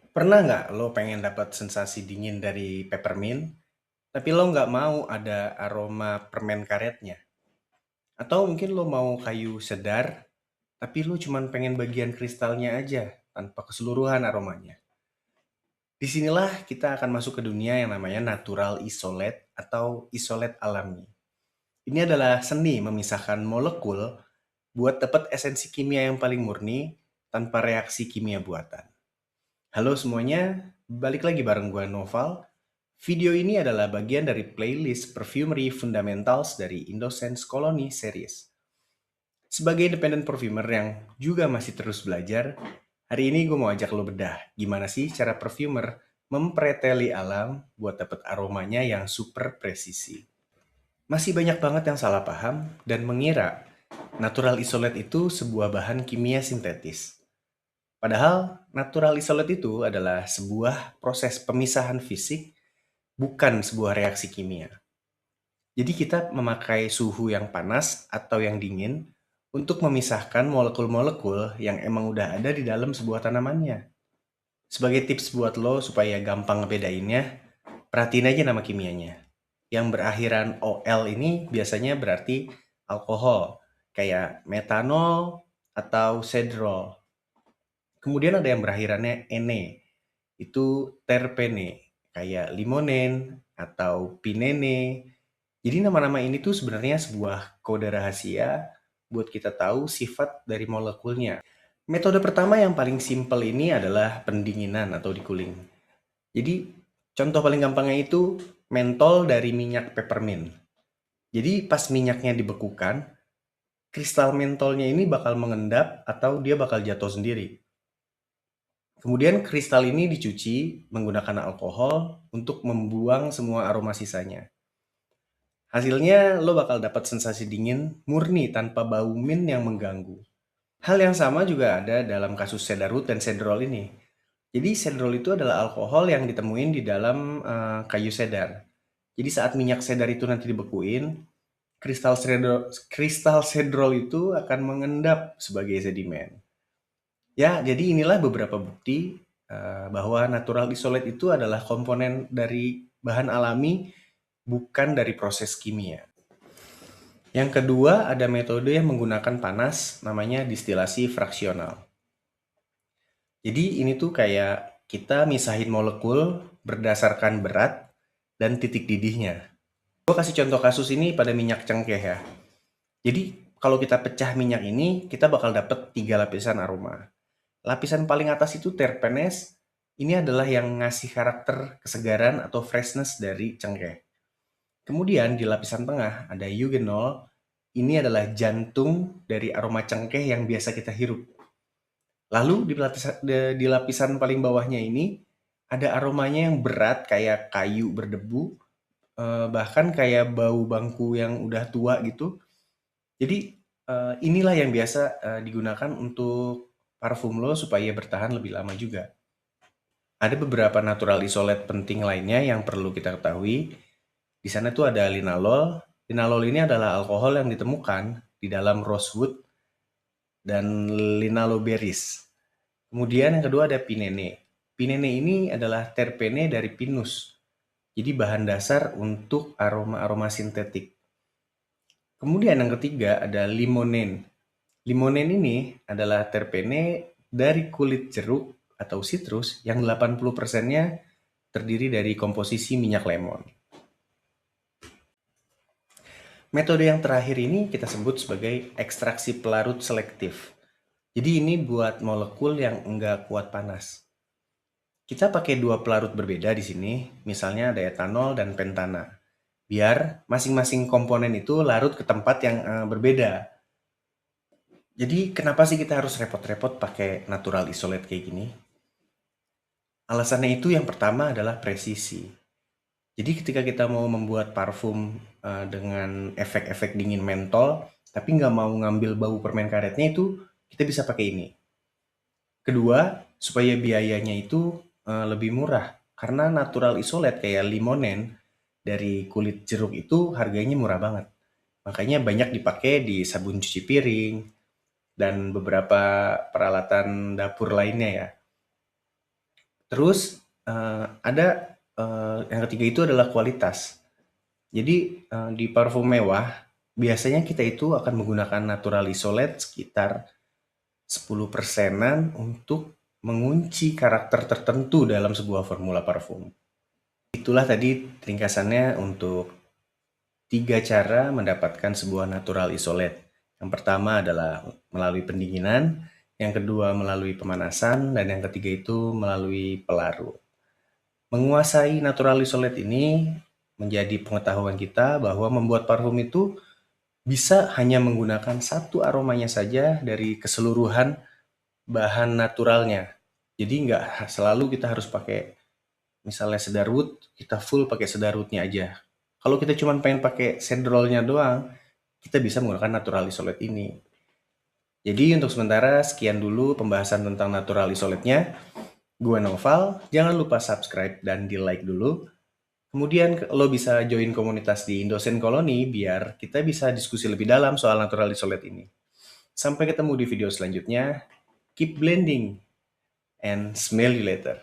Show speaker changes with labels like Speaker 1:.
Speaker 1: Pernah nggak lo pengen dapat sensasi dingin dari peppermint, tapi lo nggak mau ada aroma permen karetnya? Atau mungkin lo mau kayu sedar, tapi lo cuman pengen bagian kristalnya aja, tanpa keseluruhan aromanya? Disinilah kita akan masuk ke dunia yang namanya natural isolate atau isolate alami. Ini adalah seni memisahkan molekul buat dapat esensi kimia yang paling murni tanpa reaksi kimia buatan. Halo semuanya, balik lagi bareng gue Noval. Video ini adalah bagian dari playlist Perfumery Fundamentals dari Indosense Colony Series. Sebagai independent perfumer yang juga masih terus belajar, hari ini gue mau ajak lo bedah gimana sih cara perfumer mempreteli alam buat dapet aromanya yang super presisi. Masih banyak banget yang salah paham dan mengira natural isolate itu sebuah bahan kimia sintetis. Padahal natural isolate itu adalah sebuah proses pemisahan fisik, bukan sebuah reaksi kimia. Jadi kita memakai suhu yang panas atau yang dingin untuk memisahkan molekul-molekul yang emang udah ada di dalam sebuah tanamannya. Sebagai tips buat lo supaya gampang ngebedainnya, perhatiin aja nama kimianya. Yang berakhiran OL ini biasanya berarti alkohol, kayak metanol atau sedrol. Kemudian ada yang berakhirannya ene, itu terpene, kayak limonen atau pinene. Jadi nama-nama ini tuh sebenarnya sebuah kode rahasia buat kita tahu sifat dari molekulnya. Metode pertama yang paling simpel ini adalah pendinginan atau dikuling. Jadi contoh paling gampangnya itu mentol dari minyak peppermint. Jadi pas minyaknya dibekukan, kristal mentolnya ini bakal mengendap atau dia bakal jatuh sendiri. Kemudian kristal ini dicuci menggunakan alkohol untuk membuang semua aroma sisanya. Hasilnya lo bakal dapat sensasi dingin murni tanpa bau mint yang mengganggu. Hal yang sama juga ada dalam kasus cedarwood dan cedrol ini. Jadi cedrol itu adalah alkohol yang ditemuin di dalam kayu cedar. Jadi saat minyak cedar itu nanti dibekuin, kristal cedrol itu akan mengendap sebagai sedimen. Ya, jadi inilah beberapa bukti bahwa natural isolate itu adalah komponen dari bahan alami, bukan dari proses kimia. Yang kedua, ada metode yang menggunakan panas, namanya distilasi fraksional. Jadi ini tuh kayak kita misahin molekul berdasarkan berat dan titik didihnya. Gue kasih contoh kasus ini pada minyak cengkeh ya. Jadi kalau kita pecah minyak ini, kita bakal dapet 3 lapisan aroma. Lapisan paling atas itu terpenes, ini adalah yang ngasih karakter kesegaran atau freshness dari cengkeh. Kemudian di lapisan tengah ada eugenol, ini adalah jantung dari aroma cengkeh yang biasa kita hirup. Lalu di lapisan paling bawahnya ini ada aromanya yang berat kayak kayu berdebu, bahkan kayak bau bangku yang udah tua gitu. Jadi inilah yang biasa digunakan untuk parfum lo supaya bertahan lebih lama juga. Ada beberapa natural isolate penting lainnya yang perlu kita ketahui. Di sana tuh ada linalol. Linalol ini adalah alkohol yang ditemukan di dalam rosewood dan linaloberries. Kemudian yang kedua ada pinene. Pinene ini adalah terpene dari pinus. Jadi bahan dasar untuk aroma-aroma sintetik. Kemudian yang ketiga ada limonen. Limonen ini adalah terpene dari kulit jeruk atau citrus yang 80%-nya terdiri dari komposisi minyak lemon. Metode yang terakhir ini kita sebut sebagai ekstraksi pelarut selektif. Jadi ini buat molekul yang enggak kuat panas. Kita pakai dua pelarut berbeda di sini, misalnya ada etanol dan pentana. Biar masing-masing komponen itu larut ke tempat yang berbeda. Jadi kenapa sih kita harus repot-repot pakai natural isolate kayak gini? Alasannya itu yang pertama adalah presisi. Jadi ketika kita mau membuat parfum dengan efek-efek dingin mentol, tapi nggak mau ngambil bau permen karetnya itu, kita bisa pakai ini. Kedua, supaya biayanya itu lebih murah. Karena natural isolate kayak limonen dari kulit jeruk itu harganya murah banget. Makanya banyak dipakai di sabun cuci piring dan beberapa peralatan dapur lainnya ya. Terus ada yang ketiga itu adalah kualitas. Jadi di parfum mewah biasanya kita itu akan menggunakan natural isolate sekitar 10%-an untuk mengunci karakter tertentu dalam sebuah formula parfum. Itulah tadi ringkasannya untuk 3 cara mendapatkan sebuah natural isolate. Yang pertama adalah melalui pendinginan, yang kedua melalui pemanasan, dan yang ketiga itu melalui pelarut. Menguasai natural isolate ini menjadi pengetahuan kita bahwa membuat parfum itu bisa hanya menggunakan satu aromanya saja dari keseluruhan bahan naturalnya. Jadi nggak selalu kita harus pakai misalnya sedarwood, kita full pakai sedarwoodnya aja. Kalau kita cuma pengen pakai cedrolnya doang, kita bisa menggunakan natural isolate ini. Jadi untuk sementara sekian dulu pembahasan tentang natural isolate-nya. Gue Noval, jangan lupa subscribe dan di like dulu. Kemudian lo bisa join komunitas di Indosen Koloni biar kita bisa diskusi lebih dalam soal natural isolate ini. Sampai ketemu di video selanjutnya. Keep blending and smell you later.